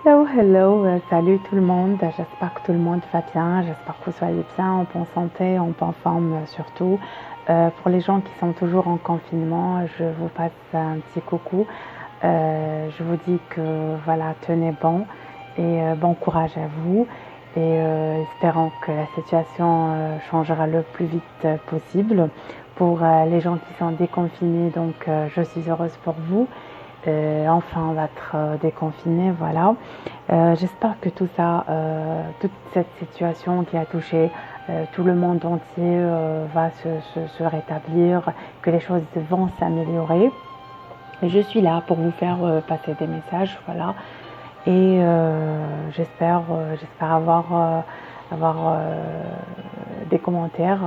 Hello, hello, salut tout le monde. J'espère que tout le monde va bien. J'espère que vous soyez bien, en bonne santé, en bonne forme surtout. Pour les gens qui sont toujours en confinement, je vous passe un petit coucou. Je vous dis que voilà, tenez bon et bon courage à vous. Et espérons que la situation changera le plus vite possible. Pour les gens qui sont déconfinés, donc je suis heureuse pour vous. Enfin, on va être déconfiné, voilà. J'espère que tout ça, toute cette situation qui a touché tout le monde entier va se rétablir, que les choses vont s'améliorer. Je suis là pour vous faire passer des messages, voilà. Et j'espère avoir des commentaires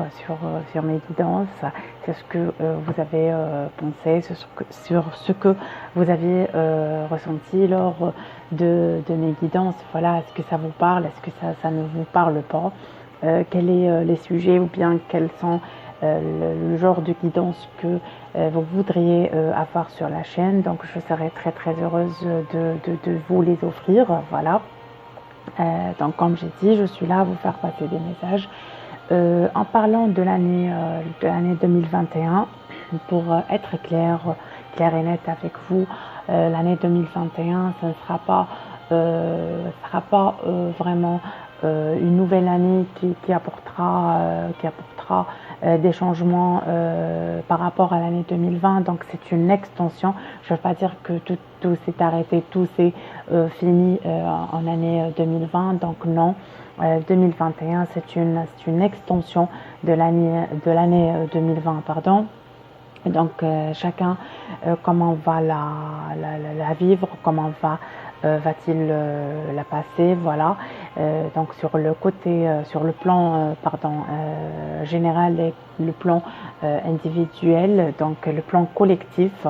sur mes guidances, sur ce que vous avez pensé, sur ce que vous avez ressenti lors de mes guidances. Voilà, est-ce que ça vous parle, est-ce que ça ne vous parle pas, quels sont les sujets ou bien quels sont le genre de guidance que vous voudriez avoir sur la chaîne. Donc je serai très très heureuse de vous les offrir, voilà. Donc comme j'ai dit, je suis là à vous faire passer des messages en parlant de l'année 2021. Pour être clair et net avec vous, l'année 2021, ce ne sera pas vraiment une nouvelle année qui apportera des changements par rapport à l'année 2020. Donc c'est une extension. Je ne veux pas dire que tout s'est arrêté, tout s'est fini en année 2020. Donc non, 2021 c'est une extension de l'année 2020, pardon. Donc chacun comment va la vivre, comment va-t-il la passer, voilà. Donc sur le plan général et le plan individuel, donc le plan collectif,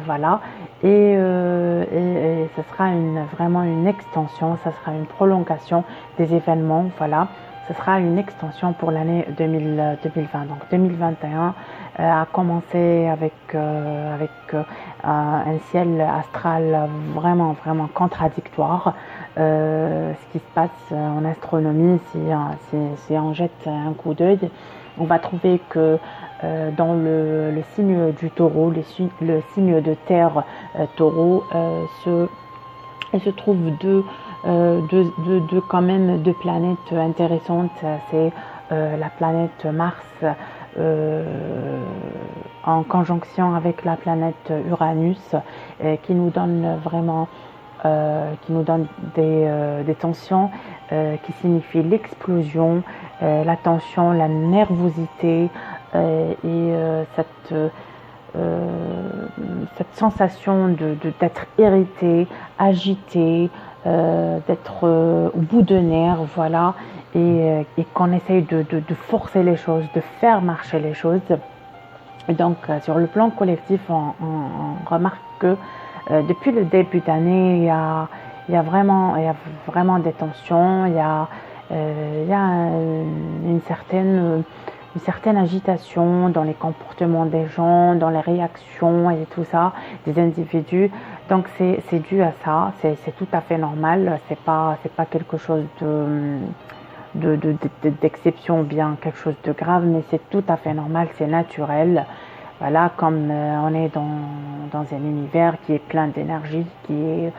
voilà. Et ce sera vraiment une extension, ça sera une prolongation des événements, voilà. Ce sera une extension pour l'année 2020. Donc 2021 a commencé avec un ciel astral vraiment contradictoire. Ce qui se passe en astronomie, si on jette un coup d'œil, on va trouver que dans le signe du taureau, le signe de terre taureau, il se trouve quand même deux planètes intéressantes. C'est la planète Mars en conjonction avec la planète Uranus, qui nous donne vraiment des tensions qui signifient l'explosion, la tension, la nervosité et cette sensation d'être irrité, agité, d'être au bout de nerfs, voilà, et qu'on essaye de forcer les choses, de faire marcher les choses. Et donc, sur le plan collectif, on remarque que depuis le début d'année, il y a vraiment des tensions, il y a une certaine agitation dans les comportements des gens, dans les réactions et tout ça, des individus. Donc c'est dû à ça, c'est tout à fait normal, c'est pas quelque chose d'exception ou bien quelque chose de grave, mais c'est tout à fait normal, c'est naturel. Voilà, comme on est dans un univers qui est plein d'énergie, qui est,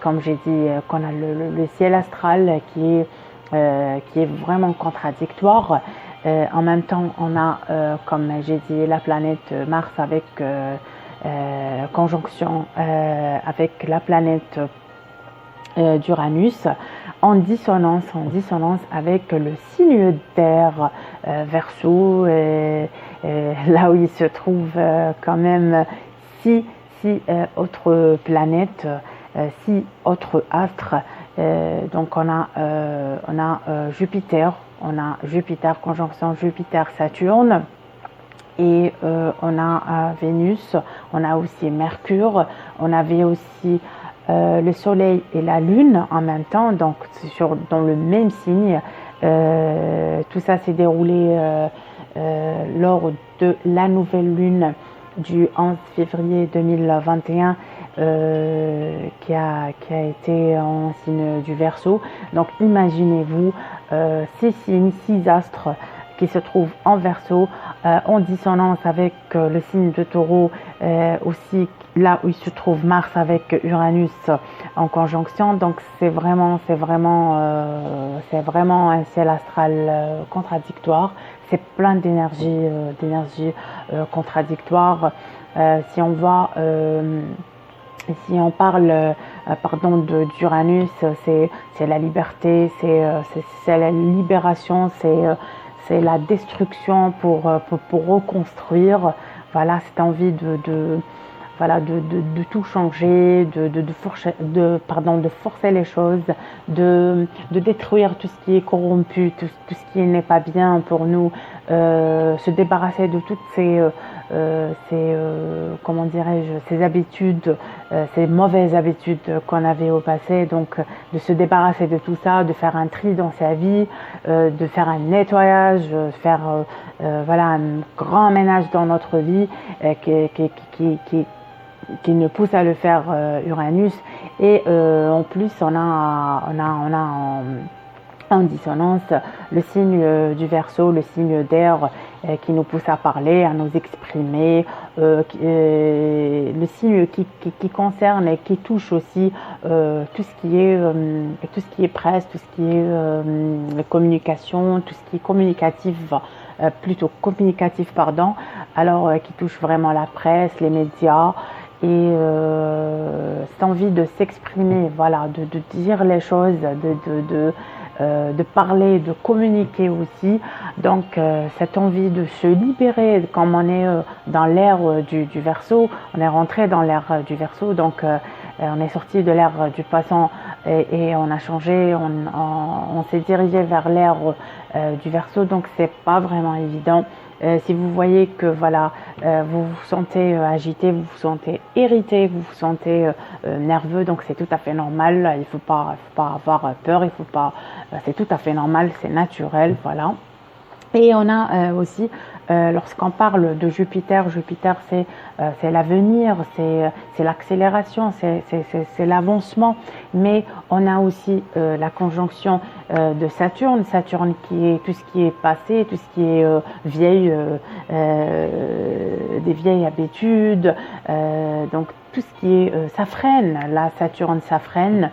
comme j'ai dit, qu'on a le ciel astral qui est vraiment contradictoire. En même temps, on a, comme j'ai dit, la planète Mars avec conjonction avec la planète d'Uranus, en dissonance avec le signe d'air Verseau, là où il se trouve quand même six autres planètes, six autres astres. Donc on a Jupiter, conjonction Jupiter-Saturne, et on a Vénus, on a aussi Mercure, on avait aussi le Soleil et la Lune en même temps, donc dans le même signe. Tout ça s'est déroulé lors de la nouvelle lune du 11 février 2021 qui a été en signe du Verseau. Donc imaginez-vous 6 signes, 6 astres qui se trouvent en Verseau, en dissonance avec le signe de Taureau, aussi là où il se trouve Mars avec Uranus en conjonction. Donc c'est vraiment un ciel astral contradictoire. C'est plein d'énergie contradictoire. Si on parle d'Uranus, c'est la liberté, c'est la libération, c'est la destruction pour reconstruire. Voilà, cette envie de tout changer, de forcer les choses, de détruire tout ce qui est corrompu, tout ce qui n'est pas bien pour nous, se débarrasser de toutes ces habitudes, ces mauvaises habitudes qu'on avait au passé. Donc de se débarrasser de tout ça, de faire un tri dans sa vie, de faire un nettoyage, faire un grand ménage dans notre vie qui nous pousse à le faire Uranus. Et en plus on a en dissonance le signe du Verseau, le signe d'air, qui nous pousse à parler, à nous exprimer, le signe qui concerne et qui touche aussi tout ce qui est presse, tout ce qui est communication, tout ce qui est communicatif, alors qui touche vraiment la presse, les médias, et cette envie de s'exprimer, voilà, de dire les choses, de parler, de communiquer aussi. Donc cette envie de se libérer, comme on est dans l'ère du Verseau, on est rentré dans l'ère du Verseau, donc on est sorti de l'ère du Poisson et on a changé, on s'est dirigé vers l'ère du Verseau, donc c'est pas vraiment évident. Si vous voyez que vous vous sentez agité, vous vous sentez irrité, vous vous sentez nerveux, donc c'est tout à fait normal. Il faut pas avoir peur, c'est tout à fait normal, c'est naturel, voilà. Et on a aussi, lorsqu'on parle de Jupiter, c'est l'avenir, c'est l'accélération, c'est l'avancement. Mais on a aussi la conjonction de Saturne qui est tout ce qui est passé, tout ce qui est des vieilles habitudes, donc tout ce qui est ça freine. Là, Saturne, ça freine.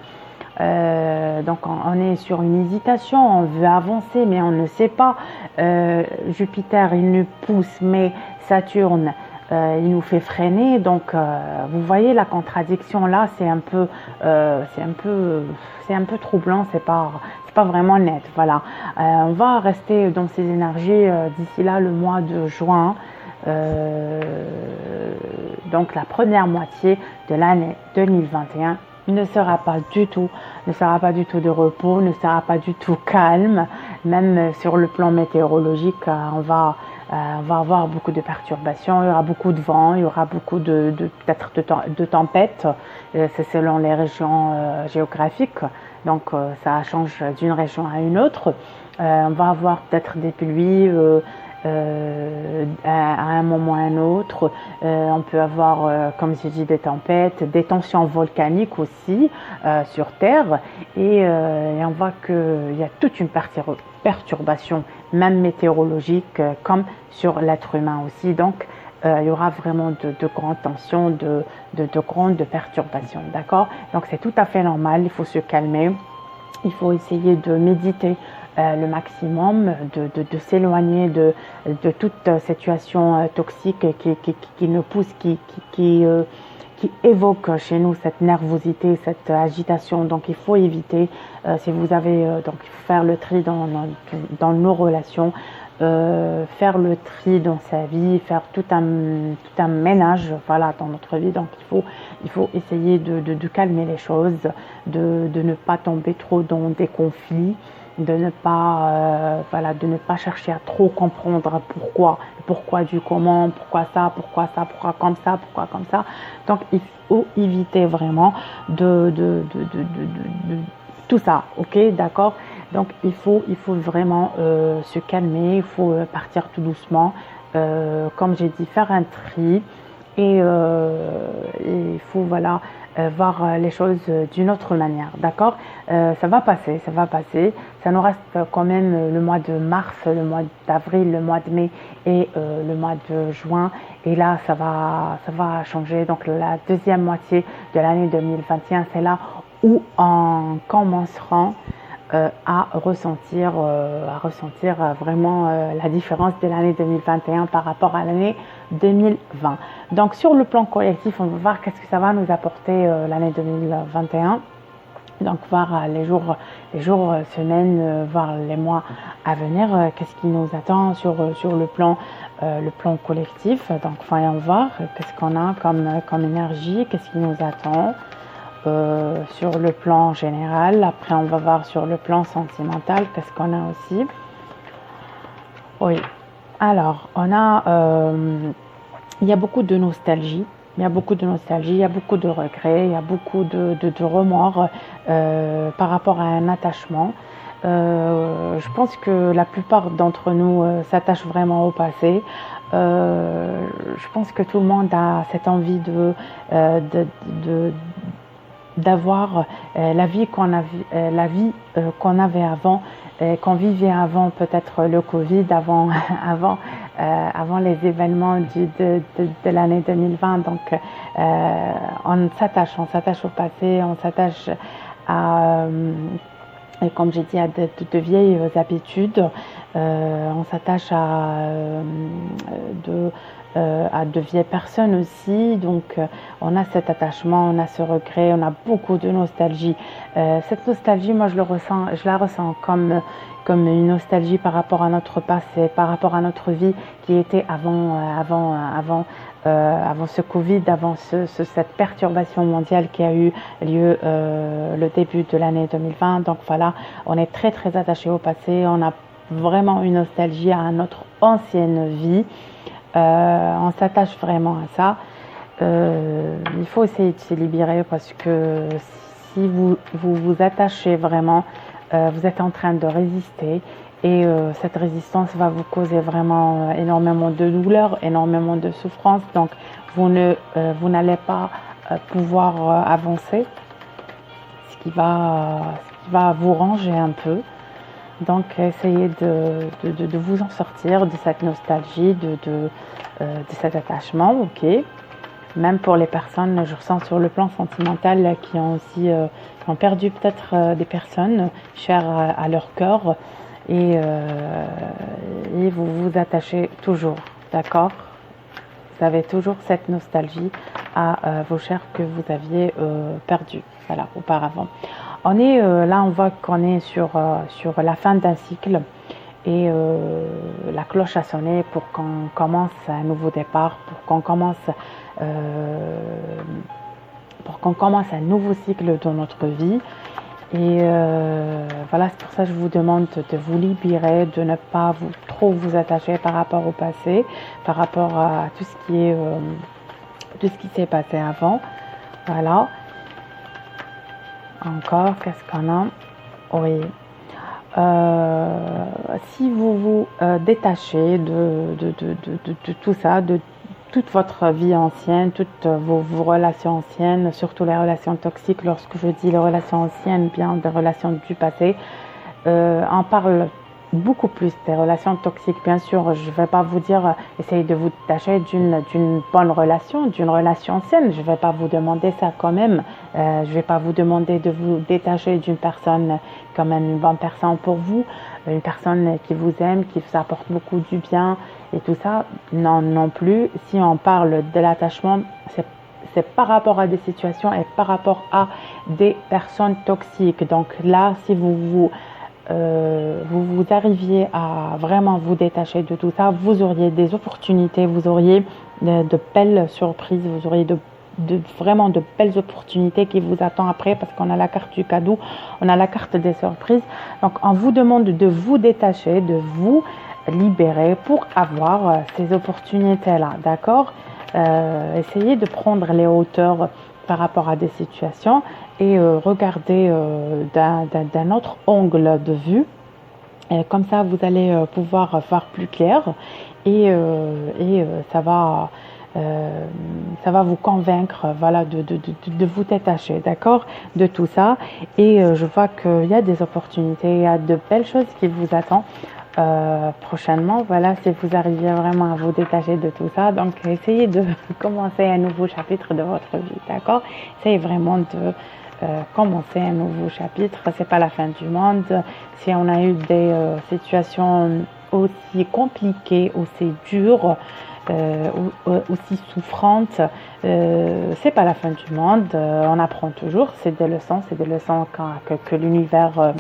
Donc on est sur une hésitation, on veut avancer mais on ne sait pas. Jupiter il nous pousse, mais Saturne il nous fait freiner. Donc vous voyez la contradiction là, c'est un peu troublant, c'est pas vraiment net. Voilà, on va rester dans ces énergies d'ici là le mois de juin. Donc la première moitié de l'année 2021 ne sera pas du tout de repos, ne sera pas du tout calme. Même sur le plan météorologique, on va avoir beaucoup de perturbations, il y aura beaucoup de vent, il y aura beaucoup peut-être de tempêtes, c'est selon les régions géographiques, donc ça change d'une région à une autre. On va avoir peut-être des pluies à un moment ou à un autre. On peut avoir, comme j'ai dit, des tempêtes, des tensions volcaniques aussi sur Terre, et on voit qu'il y a toute une perturbation, même météorologique, comme sur l'être humain aussi. Donc il y aura vraiment de grandes tensions, de grandes perturbations, d'accord? Donc c'est tout à fait normal, il faut se calmer, il faut essayer de méditer le maximum, de s'éloigner de toute situation toxique qui nous pousse, qui évoque chez nous cette nervosité, cette agitation. Donc il faut éviter, si vous avez, donc il faut faire le tri dans nos relations, faire le tri dans sa vie, faire tout un ménage, voilà, dans notre vie. Donc il faut essayer de calmer les choses, de ne pas tomber trop dans des conflits, de ne pas chercher à trop comprendre pourquoi du comment, pourquoi comme ça, pourquoi comme ça. Donc il faut éviter vraiment de tout ça, ok, d'accord. Donc il faut vraiment se calmer, il faut partir tout doucement, comme j'ai dit, faire un tri et il faut voilà voir les choses d'une autre manière, d'accord. Ça va passer, ça va passer. Ça nous reste quand même le mois de mars, le mois d'avril, le mois de mai et le mois de juin. Et là, ça va changer. Donc la deuxième moitié de l'année 2021, c'est là où on commencera à ressentir vraiment la différence de l'année 2021 par rapport à l'année 2020. Donc sur le plan collectif, on va voir qu'est-ce que ça va nous apporter l'année 2021. Donc voir les jours, semaines, voir les mois à venir, qu'est-ce qui nous attend sur le plan collectif. Donc voyons voir qu'est-ce qu'on a comme énergie, qu'est-ce qui nous attend. Sur le plan général, après on va voir sur le plan sentimental qu'est-ce qu'on a aussi. Oui, alors on a il y a beaucoup de nostalgie, il y a beaucoup de regrets, il y a beaucoup de remords par rapport à un attachement. Je pense que la plupart d'entre nous s'attachent vraiment au passé. Je pense que tout le monde a cette envie d'avoir la vie qu'on avait avant, qu'on vivait avant peut-être le Covid, avant les événements de l'année 2020. Donc on s'attache au passé, on s'attache à comme j'ai dit, à de vieilles habitudes. On s'attache à de vieilles personnes aussi. Donc on a cet attachement, on a ce regret, on a beaucoup de nostalgie. Cette nostalgie, moi je la ressens comme une nostalgie par rapport à notre passé, par rapport à notre vie qui était avant ce Covid, avant cette perturbation mondiale qui a eu lieu le début de l'année 2020. Donc voilà, on est très très attaché au passé, on a vraiment une nostalgie à notre ancienne vie. On s'attache vraiment à ça. Il faut essayer de se libérer parce que si vous attachez vraiment, vous êtes en train de résister et cette résistance va vous causer vraiment énormément de douleur, énormément de souffrance. Donc vous n'allez pas pouvoir avancer, ce qui va vous ranger un peu. Donc essayez de vous en sortir de cette nostalgie, de cet attachement, ok. Même pour les personnes, je ressens sur le plan sentimental qui ont perdu peut-être des personnes chères à leur cœur et vous vous attachez toujours, d'accord. Vous avez toujours cette nostalgie à vos chers que vous aviez perdus, voilà, auparavant. Là, on voit qu'on est sur la fin d'un cycle et la cloche a sonné pour qu'on commence un nouveau départ, pour qu'on commence un nouveau cycle dans notre vie. Et voilà, c'est pour ça que je vous demande de vous libérer, de ne pas trop vous attacher par rapport au passé, par rapport à tout ce qui s'est passé avant. Voilà. Encore, qu'est-ce qu'on a? Oui. Si vous vous détachez de tout ça, de toute votre vie ancienne, toutes vos relations anciennes, surtout les relations toxiques, lorsque je dis les relations anciennes, bien des relations du passé, on parle beaucoup plus des relations toxiques. Bien sûr, je ne vais pas vous dire essayez de vous détacher d'une bonne relation, d'une relation saine. Je ne vais pas vous demander ça quand même. Je ne vais pas vous demander de vous détacher d'une personne comme une bonne personne pour vous, une personne qui vous aime, qui vous apporte beaucoup du bien et tout ça. Non plus. Si on parle de l'attachement, c'est par rapport à des situations et par rapport à des personnes toxiques. Donc là, si vous arriviez à vraiment vous détacher de tout ça, vous auriez des opportunités, vous auriez de belles surprises, vous auriez vraiment de belles opportunités qui vous attendent après, parce qu'on a la carte du cadeau, on a la carte des surprises. Donc on vous demande de vous détacher, de vous libérer pour avoir ces opportunités-là, d'accord. Essayez de prendre les hauteurs par rapport à des situations et regarder d'un autre angle de vue. Et comme ça, vous allez pouvoir voir plus clair et ça va ça va vous convaincre, voilà, de vous détacher, d'accord, de tout ça. Et je vois qu'il y a des opportunités, il y a de belles choses qui vous attendent prochainement, voilà, si vous arrivez vraiment à vous détacher de tout ça. Donc, essayez de commencer un nouveau chapitre de votre vie, d'accord? Essayez vraiment de commencer un nouveau chapitre. C'est pas la fin du monde. Si on a eu des situations aussi compliquées, aussi dures, aussi souffrantes, c'est pas la fin du monde. On apprend toujours. C'est des leçons que l'univers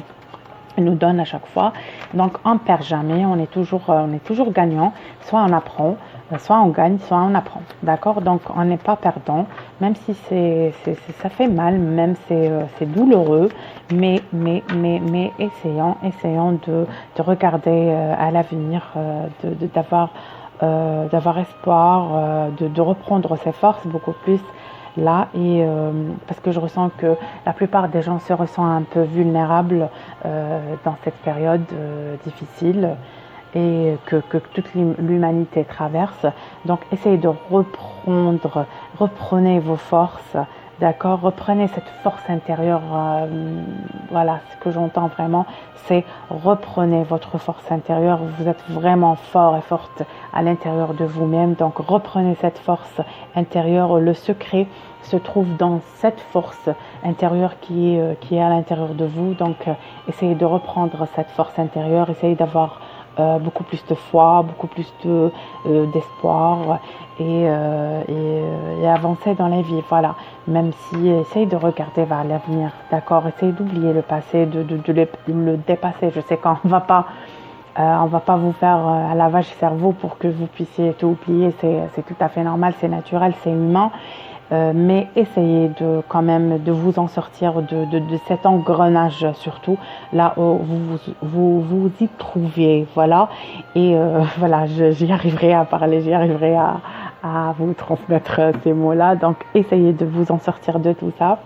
nous donne à chaque fois. Donc on ne perd jamais, on est toujours gagnant. Soit on apprend, soit on gagne, soit on apprend. D'accord? Donc on n'est pas perdant, même si ça fait mal, même c'est douloureux, mais essayons de regarder à l'avenir, d'avoir espoir, de reprendre ses forces beaucoup plus là, et parce que je ressens que la plupart des gens se ressentent un peu vulnérables dans cette période difficile, et que toute l'humanité traverse. Donc essayez de reprenez vos forces, d'accord, reprenez cette force intérieure. Voilà, ce que j'entends vraiment, c'est reprenez votre force intérieure. Vous êtes vraiment fort et forte à l'intérieur de vous-même, donc reprenez cette force intérieure. Le secret se trouve dans cette force intérieure qui est à l'intérieur de vous. Donc essayez de reprendre cette force intérieure, essayez d'avoir beaucoup plus de foi, beaucoup plus d'espoir, et avancer dans la vie. Voilà, même si essayez de regarder vers l'avenir, d'accord, essayez d'oublier le passé, de le dépasser. Je sais qu'on va pas vous faire un lavage cerveau pour que vous puissiez tout oublier. C'est tout à fait normal, c'est naturel, c'est humain. Mais essayez quand même de vous en sortir de cet engrenage, surtout là où vous y trouviez, voilà. Et voilà, j'y arriverai à parler, j'y arriverai à vous transmettre ces mots-là. Donc essayez de vous en sortir de tout ça,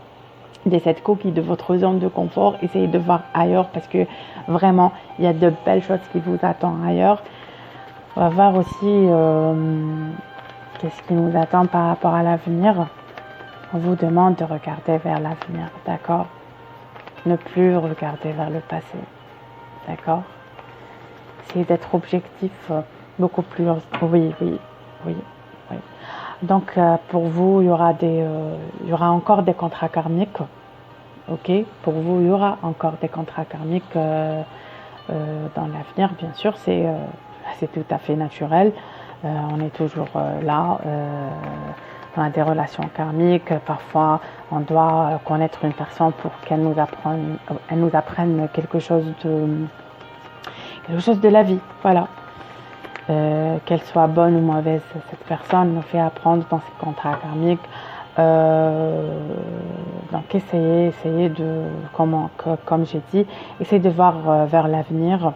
de cette coquille, de votre zone de confort. Essayez de voir ailleurs, parce que vraiment il y a de belles choses qui vous attendent ailleurs. On va voir aussi qu'est-ce qui nous attend par rapport à l'avenir. On vous demande de regarder vers l'avenir, d'accord? Ne plus regarder vers le passé, d'accord? Essayez d'être objectif, beaucoup plus... Oui. Donc, pour vous, il y aura encore des contrats karmiques, ok? Pour vous, il y aura encore des contrats karmiques dans l'avenir, bien sûr, c'est tout à fait naturel. On est toujours là. On a des relations karmiques. Parfois, on doit connaître une personne pour qu'elle nous apprenne quelque chose de la vie. Voilà. Qu'elle soit bonne ou mauvaise, cette personne nous fait apprendre dans ces contrats karmiques. Donc essayez de, comme j'ai dit, essayez de voir vers l'avenir.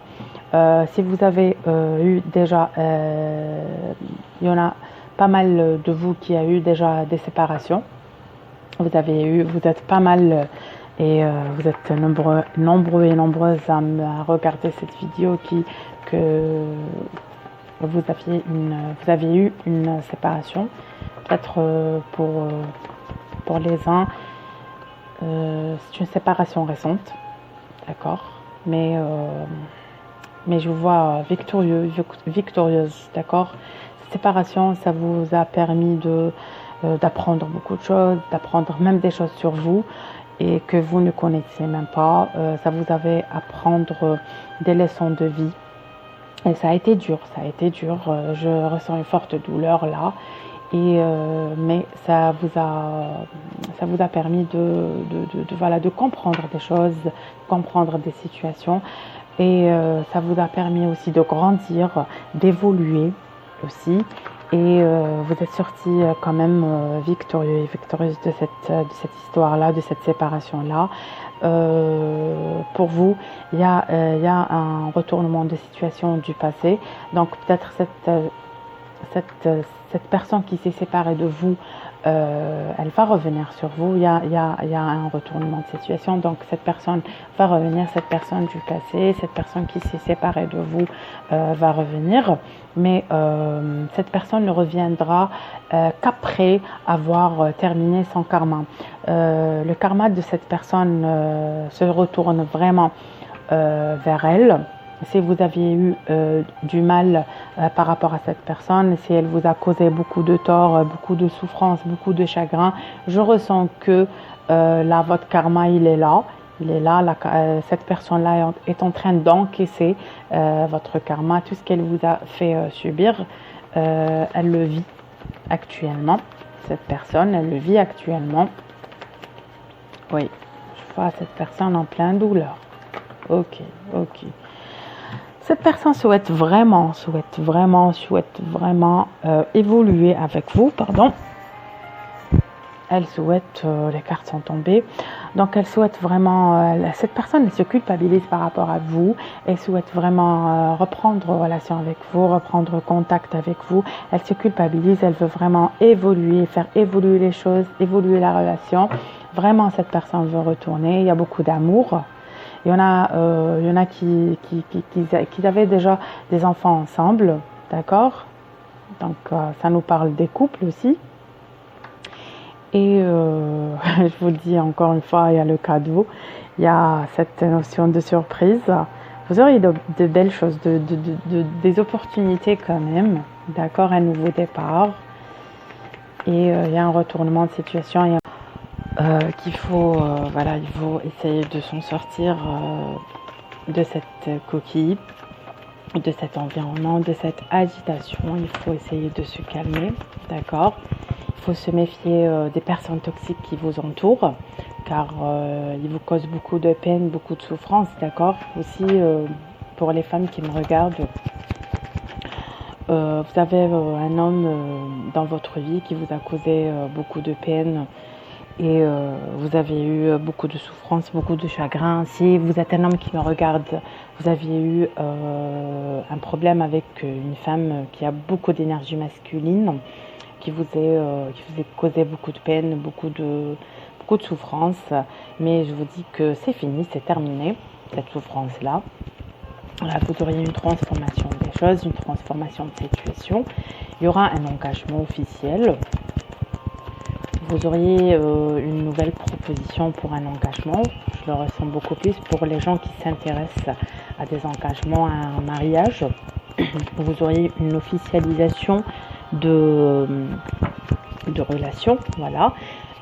Si vous avez eu déjà, il y en a pas mal de vous qui a eu déjà des séparations. Vous êtes pas mal et vous êtes nombreux et nombreuses à regarder cette vidéo que vous aviez eu une séparation. Peut-être pour les uns, c'est une séparation récente, d'accord, mais je vous vois victorieuse, d'accord. Cette séparation, ça vous a permis d'apprendre beaucoup de choses, d'apprendre même des choses sur vous et que vous ne connaissiez même pas. Ça vous avait apprendre des leçons de vie. Et ça a été dur. Je ressens une forte douleur là. Mais ça vous a permis de comprendre des choses, comprendre des situations. Et ça vous a permis aussi de grandir, d'évoluer aussi. Et vous êtes sorti quand même victorieux et victorieuse de cette histoire-là, de cette séparation-là. Pour vous, il y a un retournement de situation du passé. Donc peut-être cette personne qui s'est séparée de vous elle va revenir sur vous. Il y a un retournement de situation. Donc, cette personne va revenir, cette personne du passé, cette personne qui s'est séparée de vous va revenir. Mais cette personne ne reviendra qu'après avoir terminé son karma. Le karma de cette personne se retourne vraiment vers elle. Si vous aviez eu du mal par rapport à cette personne, si elle vous a causé beaucoup de tort, beaucoup de souffrance, beaucoup de chagrin, je ressens que là, votre karma, il est là. Il est là, cette personne-là est en train d'encaisser votre karma. Tout ce qu'elle vous a fait subir, elle le vit actuellement. Cette personne, elle le vit actuellement. Oui, je vois cette personne en pleine douleur. Ok. Cette personne souhaite vraiment évoluer avec vous, Elle souhaite, les cartes sont tombées, donc elle souhaite vraiment, cette personne elle se culpabilise par rapport à vous, elle souhaite vraiment reprendre relation avec vous, reprendre contact avec vous, elle se culpabilise, elle veut vraiment évoluer, faire évoluer les choses, évoluer la relation. Vraiment, cette personne veut retourner, il y a beaucoup d'amour. Il y en a qui avaient déjà des enfants ensemble, d'accord? Donc, ça nous parle des couples aussi. Et je vous le dis encore une fois, il y a le cadeau, il y a cette notion de surprise. Vous aurez de belles choses, des opportunités quand même, d'accord? Un nouveau départ. Et il y a un retournement de situation. Il faut essayer de s'en sortir de cette coquille, de cet environnement, de cette agitation. Il faut essayer de se calmer, d'accord? Il faut se méfier des personnes toxiques qui vous entourent, car ils vous causent beaucoup de peine, beaucoup de souffrance, d'accord? Aussi, pour les femmes qui me regardent, vous avez un homme dans votre vie qui vous a causé beaucoup de peine, et vous avez eu beaucoup de souffrance, beaucoup de chagrin. Si vous êtes un homme qui me regarde, vous aviez eu un problème avec une femme qui a beaucoup d'énergie masculine, qui vous a causé beaucoup de peine, beaucoup de souffrance. Mais je vous dis que c'est fini, c'est terminé, cette souffrance-là. Vous auriez une transformation des choses, une transformation de situation. Il y aura un engagement officiel. Vous auriez une nouvelle proposition pour un engagement. Je le ressens beaucoup plus pour les gens qui s'intéressent à des engagements, à un mariage. Vous auriez une officialisation de relations, voilà.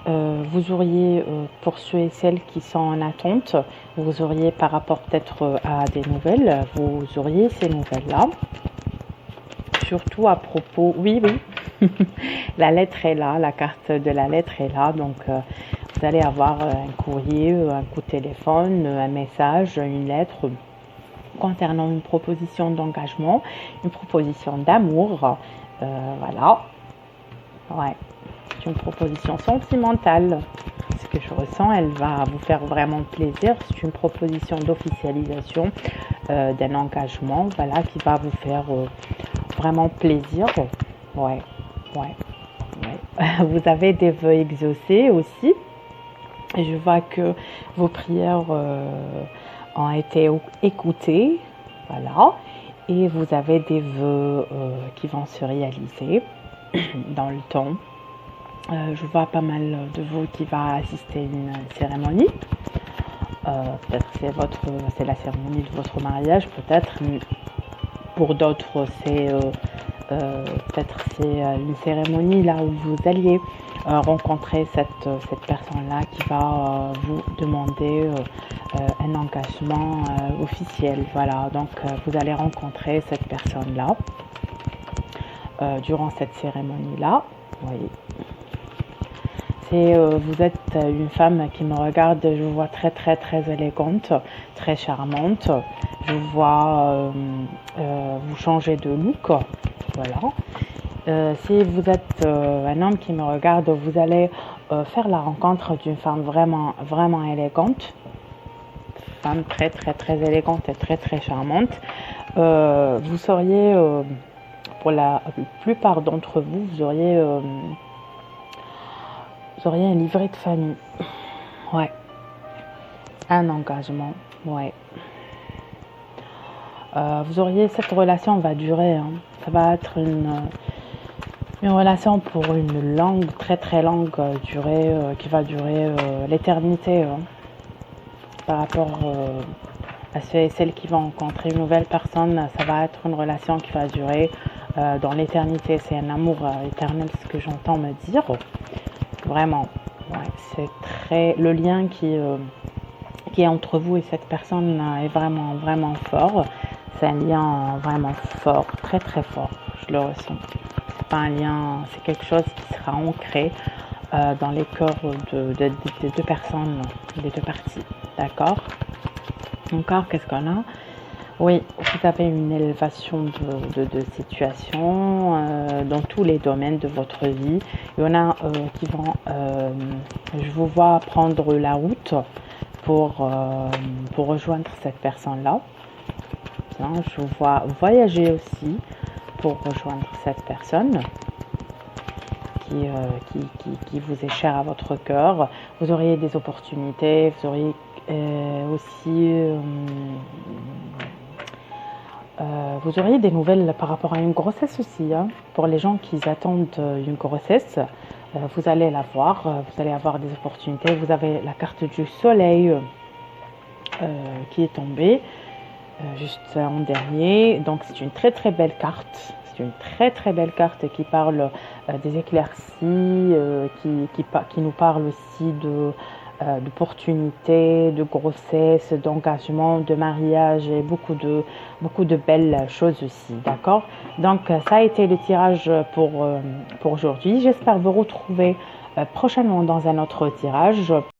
Vous auriez, pour ceux et celles qui sont en attente, vous auriez par rapport peut-être à des nouvelles, vous auriez ces nouvelles-là. Surtout à propos, oui, la lettre est là, la carte de la lettre est là, donc vous allez avoir un courrier, un coup de téléphone, un message, une lettre concernant une proposition d'engagement, une proposition d'amour, voilà, ouais, c'est une proposition sentimentale. Ce que je ressens, elle va vous faire vraiment plaisir. C'est une proposition d'officialisation d'un engagement, voilà, qui va vous faire vraiment plaisir. Ouais. Vous avez des vœux exaucés aussi. Et je vois que vos prières ont été écoutées, voilà. Et vous avez des vœux qui vont se réaliser dans le temps. Je vois pas mal de vous qui va assister à une cérémonie. Peut-être c'est la cérémonie de votre mariage, peut-être. Pour d'autres, c'est une cérémonie là où vous alliez rencontrer cette personne-là qui va vous demander un engagement officiel. Voilà, donc vous allez rencontrer cette personne-là durant cette cérémonie-là. Oui. Vous êtes une femme qui me regarde, je vous vois très très très élégante, très charmante. Je vois vous changer de look, voilà. Si vous êtes un homme qui me regarde, vous allez faire la rencontre d'une femme vraiment vraiment élégante, femme très très très élégante et très très charmante. Vous seriez, pour la plupart d'entre vous, vous auriez vous auriez un livret de famille. Ouais. Un engagement. Ouais. Vous auriez, cette relation va durer. Hein. Ça va être une relation pour une longue, très très longue durée, qui va durer l'éternité. Hein. Par rapport à ceux et celles qui vont rencontrer une nouvelle personne, ça va être une relation qui va durer dans l'éternité. C'est un amour éternel, ce que j'entends me dire. Vraiment, ouais, c'est très le lien qui est entre vous et cette personne est vraiment vraiment fort. C'est un lien vraiment fort, très très fort. Je le ressens. C'est pas un lien, c'est quelque chose qui sera ancré dans les cœurs des deux personnes, des deux parties. D'accord? Encore, qu'est-ce qu'on a? Oui, vous avez une élévation de situation dans tous les domaines de votre vie. Il y en a qui vont, je vous vois prendre la route pour rejoindre cette personne-là. Je vous vois voyager aussi pour rejoindre cette personne qui vous est chère à votre cœur. Vous auriez des opportunités, vous auriez aussi vous auriez des nouvelles par rapport à une grossesse aussi. Hein. Pour les gens qui attendent une grossesse, vous allez la voir, vous allez avoir des opportunités. Vous avez la carte du soleil qui est tombée juste en dernier. Donc c'est une très très belle carte. C'est une très très belle carte qui parle des éclaircies, qui nous parle aussi d'opportunités, de grossesse, d'engagement, de mariage et beaucoup de belles choses aussi, d'accord? Donc ça a été le tirage pour aujourd'hui. J'espère vous retrouver prochainement dans un autre tirage.